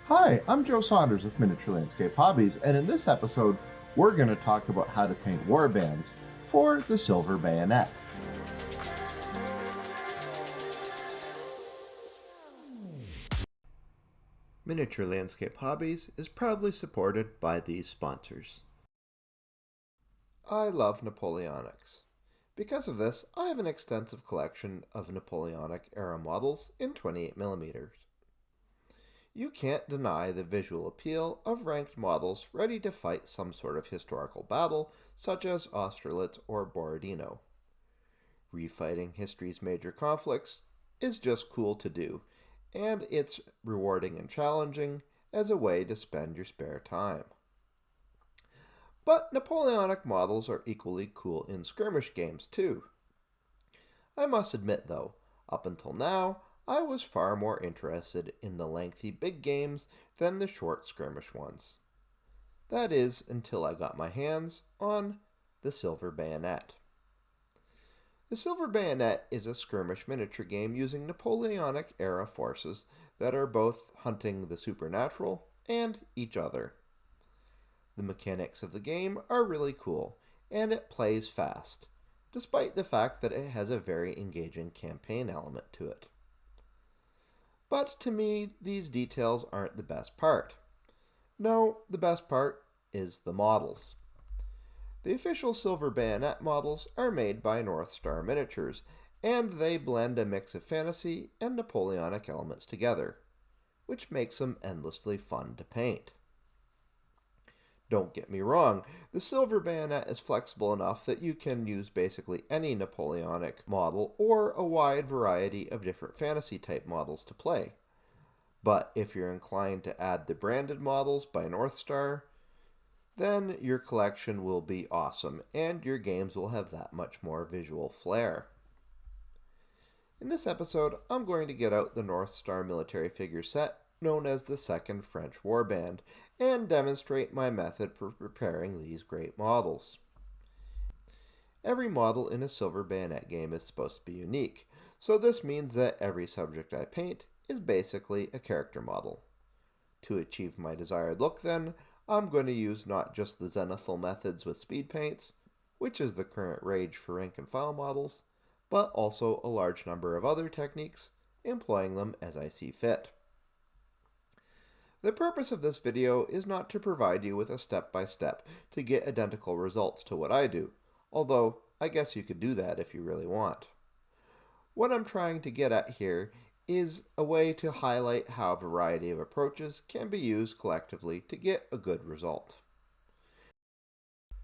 Hi, I'm Joe Saunders with Miniature Landscape Hobbies, and in this episode, we're going to talk about how to paint warbands for the Silver Bayonet. Miniature Landscape Hobbies is proudly supported by these sponsors. I love Napoleonics. Because of this, I have an extensive collection of Napoleonic era models in 28mm. You can't deny the visual appeal of ranked models ready to fight some sort of historical battle, such as Austerlitz or Borodino. Refighting history's major conflicts is just cool to do, and it's rewarding and challenging as a way to spend your spare time. But Napoleonic models are equally cool in skirmish games too. I must admit though, up until now, I was far more interested in the lengthy big games than the short skirmish ones. That is, until I got my hands on the Silver Bayonet. The Silver Bayonet is a skirmish miniature game using Napoleonic era forces that are both hunting the supernatural and each other. The mechanics of the game are really cool, and it plays fast, despite the fact that it has a very engaging campaign element to it. But to me, these details aren't the best part. No, the best part is the models. The official Silver Bayonet models are made by North Star Miniatures, and they blend a mix of fantasy and Napoleonic elements together, which makes them endlessly fun to paint. Don't get me wrong, the Silver Bayonet is flexible enough that you can use basically any Napoleonic model or a wide variety of different fantasy type models to play. But if you're inclined to add the branded models by North Star, then your collection will be awesome and your games will have that much more visual flair. In this episode, I'm going to get out the North Star military figure set known as the Second French Warband and demonstrate my method for preparing these great models. Every model in a Silver Bayonet game is supposed to be unique, so this means that every subject I paint is basically a character model. To achieve my desired look then, I'm going to use not just the zenithal methods with speed paints, which is the current rage for rank and file models, but also a large number of other techniques, employing them as I see fit. The purpose of this video is not to provide you with a step-by-step to get identical results to what I do, although I guess you could do that if you really want. What I'm trying to get at here is a way to highlight how a variety of approaches can be used collectively to get a good result.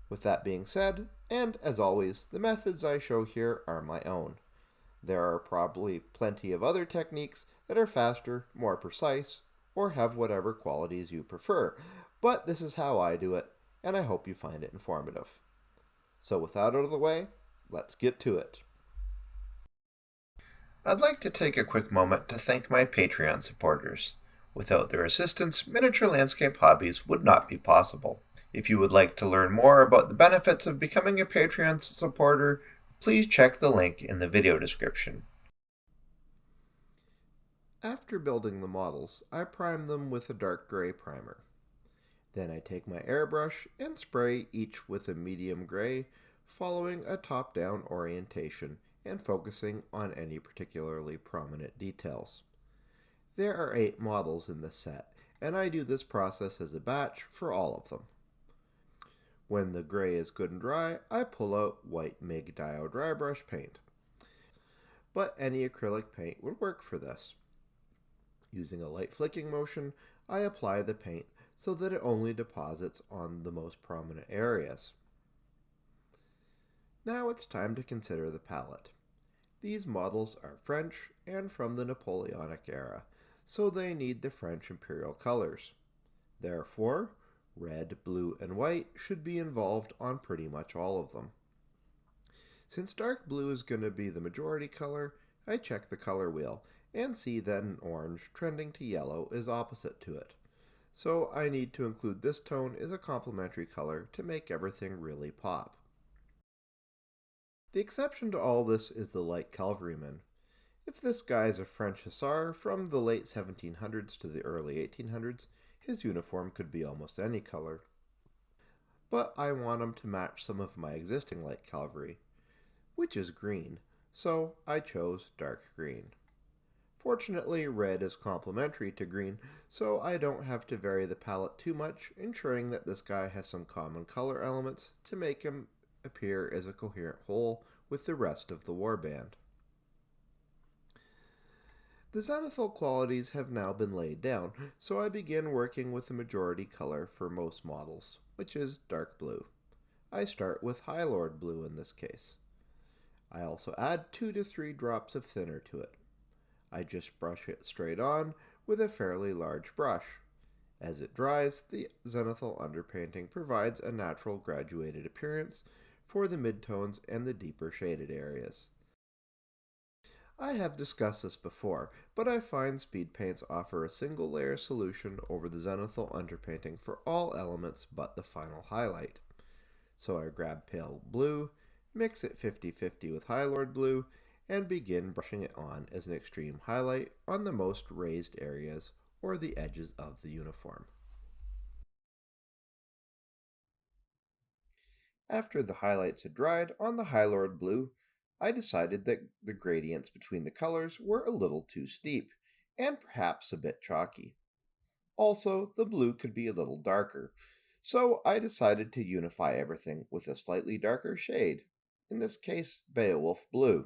With that being said, and as always, the methods I show here are my own. There are probably plenty of other techniques that are faster, more precise, or have whatever qualities you prefer, but this is how I do it, and I hope you find it informative. So with that out of the way, let's get to it. I'd like to take a quick moment to thank my Patreon supporters. Without their assistance, Miniature Landscape Hobbies would not be possible. If you would like to learn more about the benefits of becoming a Patreon supporter, please check the link in the video description. After building the models, I prime them with a dark gray primer. Then I take my airbrush and spray each with a medium gray, following a top-down orientation and focusing on any particularly prominent details. There are 8 models in this set, and I do this process as a batch for all of them. When the gray is good and dry, I pull out white MIG Diode dry brush paint. But any acrylic paint would work for this. Using a light flicking motion, I apply the paint so that it only deposits on the most prominent areas. Now it's time to consider the palette. These models are French and from the Napoleonic era, so they need the French imperial colors. Therefore, red, blue, and white should be involved on pretty much all of them. Since dark blue is going to be the majority color, I check the color wheel and see that an orange trending to yellow is opposite to it. So I need to include this tone as a complementary color to make everything really pop. The exception to all this is the light cavalryman. If this guy is a French hussar from the late 1700s to the early 1800s, his uniform could be almost any color. But I want him to match some of my existing light cavalry, which is green, so I chose dark green. Fortunately, red is complementary to green, so I don't have to vary the palette too much, ensuring that this guy has some common color elements to make him appear as a coherent whole with the rest of the warband. The zenithal qualities have now been laid down, so I begin working with the majority color for most models, which is dark blue. I start with High Lord blue in this case. I also add 2 to 3 drops of thinner to it. I just brush it straight on with a fairly large brush. As it dries, the zenithal underpainting provides a natural graduated appearance for the midtones and the deeper shaded areas. I have discussed this before, but I find speed paints offer a single layer solution over the zenithal underpainting for all elements but the final highlight. So I grab pale blue, mix it 50-50 with High Lord blue, and begin brushing it on as an extreme highlight on the most raised areas or the edges of the uniform. After the highlights had dried on the High Lord blue, I decided that the gradients between the colors were a little too steep, and perhaps a bit chalky. Also, the blue could be a little darker, so I decided to unify everything with a slightly darker shade, in this case, Beowulf blue.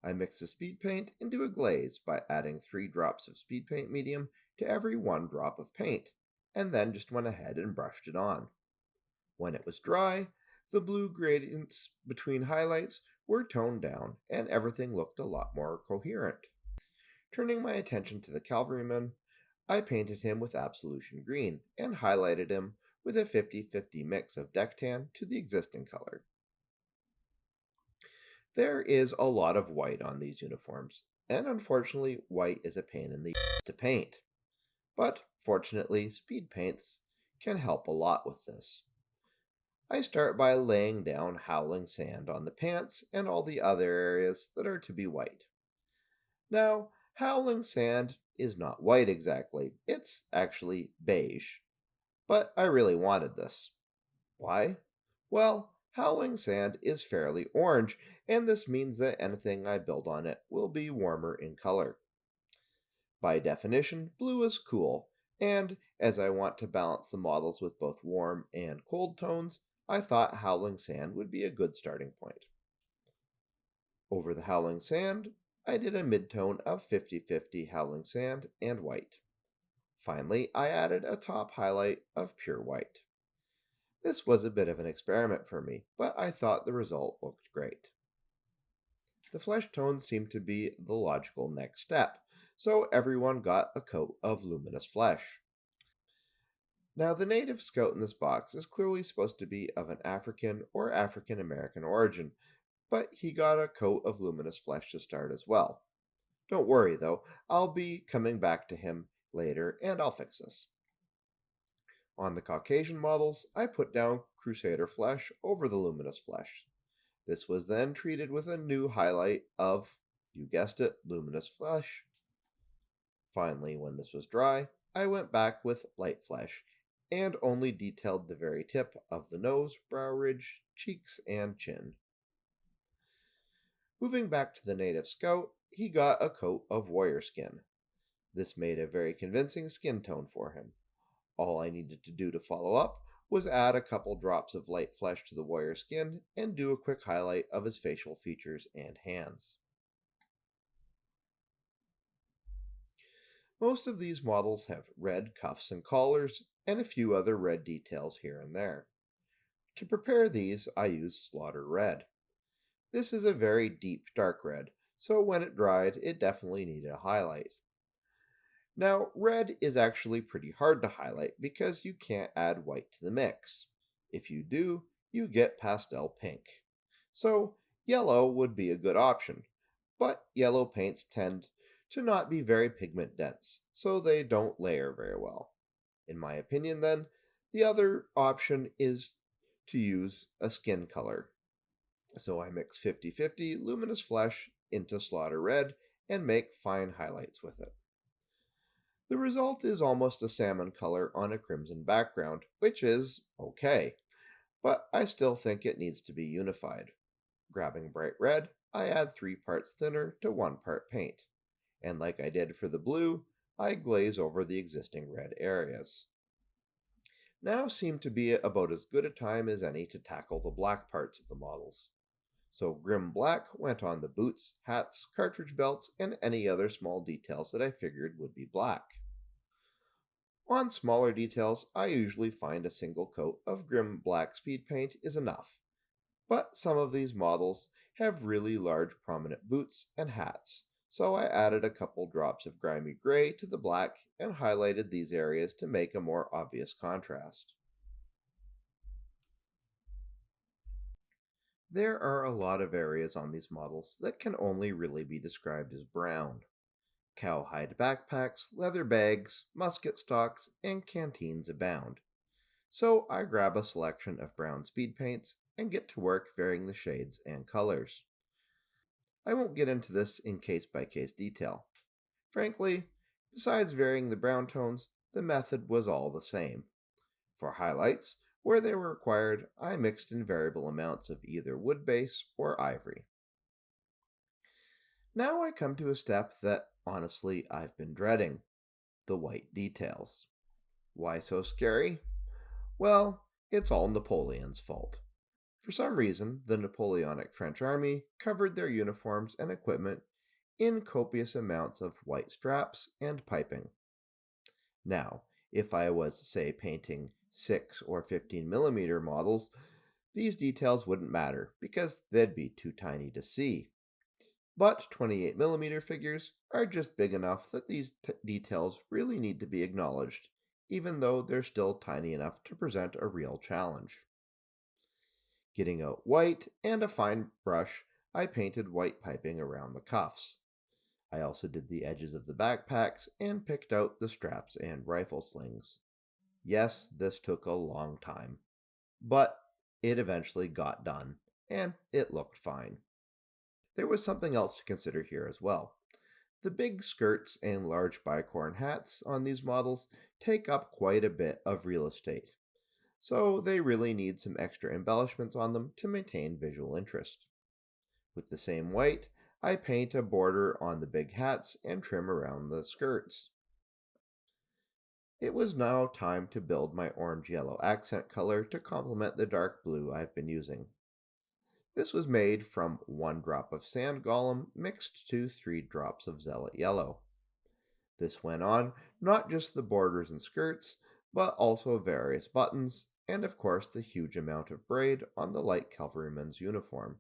I mixed the speed paint into a glaze by adding 3 drops of speed paint medium to every 1 drop of paint, and then just went ahead and brushed it on. When it was dry, the blue gradients between highlights were toned down and everything looked a lot more coherent. Turning my attention to the cavalryman, I painted him with Absolution Green and highlighted him with a 50-50 mix of deck tan to the existing color. There is a lot of white on these uniforms, and unfortunately white is a pain in the to paint. But fortunately, speed paints can help a lot with this. I start by laying down howling sand on the pants and all the other areas that are to be white. Now, howling sand is not white exactly, it's actually beige. But I really wanted this. Why? Well, howling sand is fairly orange, and this means that anything I build on it will be warmer in color. By definition, blue is cool, and as I want to balance the models with both warm and cold tones, I thought howling sand would be a good starting point. Over the howling sand, I did a midtone of 50-50 howling sand and white. Finally, I added a top highlight of pure white. This was a bit of an experiment for me, but I thought the result looked great. The flesh tones seemed to be the logical next step, so everyone got a coat of luminous flesh. Now, the native scout in this box is clearly supposed to be of an African or African American origin, but he got a coat of luminous flesh to start as well. Don't worry though, I'll be coming back to him later and I'll fix this. On the Caucasian models, I put down Crusader flesh over the luminous flesh. This was then treated with a new highlight of, you guessed it, luminous flesh. Finally, when this was dry, I went back with light flesh and only detailed the very tip of the nose, brow ridge, cheeks, and chin. Moving back to the native scout, he got a coat of warrior skin. This made a very convincing skin tone for him. All I needed to do to follow up was add a couple drops of light flesh to the warrior skin and do a quick highlight of his facial features and hands. Most of these models have red cuffs and collars and a few other red details here and there. To prepare these, I used Slaughter Red. This is a very deep dark red, so when it dried, it definitely needed a highlight. Now, red is actually pretty hard to highlight because you can't add white to the mix. If you do, you get pastel pink. So, yellow would be a good option, but yellow paints tend to not be very pigment dense, so they don't layer very well. In my opinion, then, the other option is to use a skin color. So I mix 50-50 luminous flesh into slaughter red and make fine highlights with it. The result is almost a salmon color on a crimson background, which is okay, but I still think it needs to be unified. Grabbing bright red, I add 3 parts thinner to 1 part paint, and like I did for the blue, I glaze over the existing red areas. Now seemed to be about as good a time as any to tackle the black parts of the models. So grim black went on the boots, hats, cartridge belts, and any other small details that I figured would be black. On smaller details, I usually find a single coat of grim black speed paint is enough, but some of these models have really large prominent boots and hats, so I added a couple drops of grimy gray to the black and highlighted these areas to make a more obvious contrast. There are a lot of areas on these models that can only really be described as brown. Cowhide backpacks, leather bags, musket stocks, and canteens abound. So I grab a selection of brown speed paints and get to work varying the shades and colors. I won't get into this in case by case detail. Frankly, besides varying the brown tones, the method was all the same. For highlights, where they were required, I mixed in variable amounts of either wood base or ivory. Now I come to a step that, honestly, I've been dreading: the white details. Why so scary? Well, it's all Napoleon's fault. For some reason, the Napoleonic French army covered their uniforms and equipment in copious amounts of white straps and piping. Now, if I was, say, painting 6 or 15mm models, these details wouldn't matter because they'd be too tiny to see. But 28mm figures are just big enough that these details really need to be acknowledged, even though they're still tiny enough to present a real challenge. Getting out white and a fine brush, I painted white piping around the cuffs. I also did the edges of the backpacks and picked out the straps and rifle slings. Yes, this took a long time, but it eventually got done, and it looked fine. There was something else to consider here as well. The big skirts and large bicorn hats on these models take up quite a bit of real estate, so they really need some extra embellishments on them to maintain visual interest. With the same white, I paint a border on the big hats and trim around the skirts. It was now time to build my orange-yellow accent color to complement the dark blue I've been using. This was made from 1 drop of sand golem mixed to 3 drops of zealot yellow. This went on not just the borders and skirts, but also various buttons, and of course the huge amount of braid on the light cavalryman's uniform.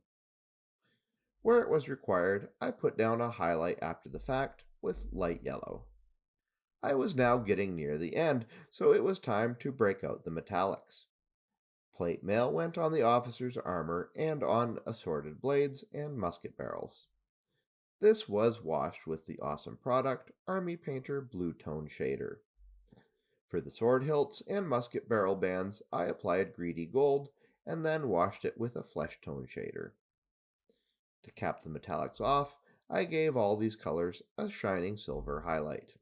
Where it was required, I put down a highlight after the fact with light yellow. I was now getting near the end, so it was time to break out the metallics. Plate mail went on the officer's armor and on assorted blades and musket barrels. This was washed with the awesome product Army Painter Blue Tone Shader. For the sword hilts and musket barrel bands, I applied greedy gold and then washed it with a flesh tone shader. To cap the metallics off, I gave all these colors a shining silver highlight.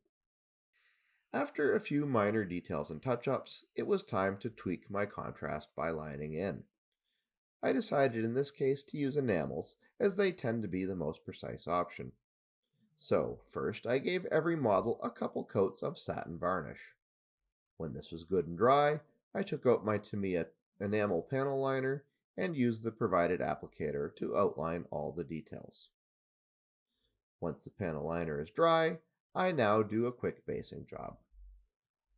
After a few minor details and touch-ups, it was time to tweak my contrast by lining in. I decided in this case to use enamels, as they tend to be the most precise option. So, first I gave every model a couple coats of satin varnish. When this was good and dry, I took out my Tamiya enamel panel liner and used the provided applicator to outline all the details. Once the panel liner is dry, I now do a quick basing job.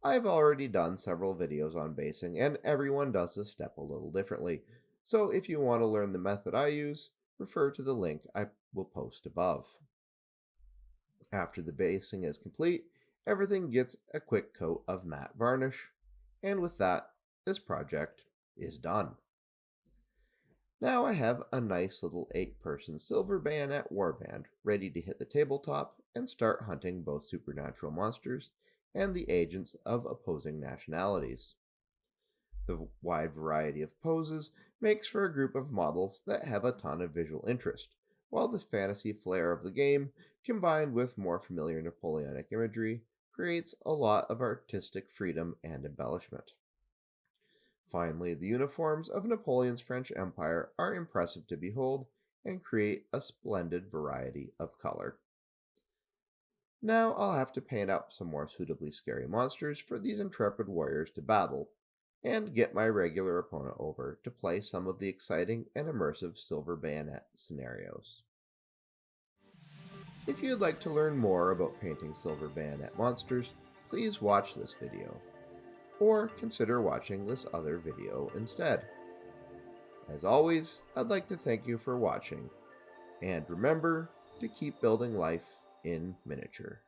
I've already done several videos on basing, and everyone does this step a little differently, so if you want to learn the method I use, refer to the link I will post above. After the basing is complete, everything gets a quick coat of matte varnish, and with that, this project is done. Now I have a nice little 8-person silver bayonet warband ready to hit the tabletop and start hunting both supernatural monsters and the agents of opposing nationalities. The wide variety of poses makes for a group of models that have a ton of visual interest, while the fantasy flair of the game, combined with more familiar Napoleonic imagery, creates a lot of artistic freedom and embellishment. Finally, the uniforms of Napoleon's French Empire are impressive to behold and create a splendid variety of color. Now I'll have to paint up some more suitably scary monsters for these intrepid warriors to battle, and get my regular opponent over to play some of the exciting and immersive Silver Bayonet scenarios. If you'd like to learn more about painting Silver Bayonet monsters, please watch this video, or consider watching this other video instead. As always, I'd like to thank you for watching, and remember to keep building life in miniature.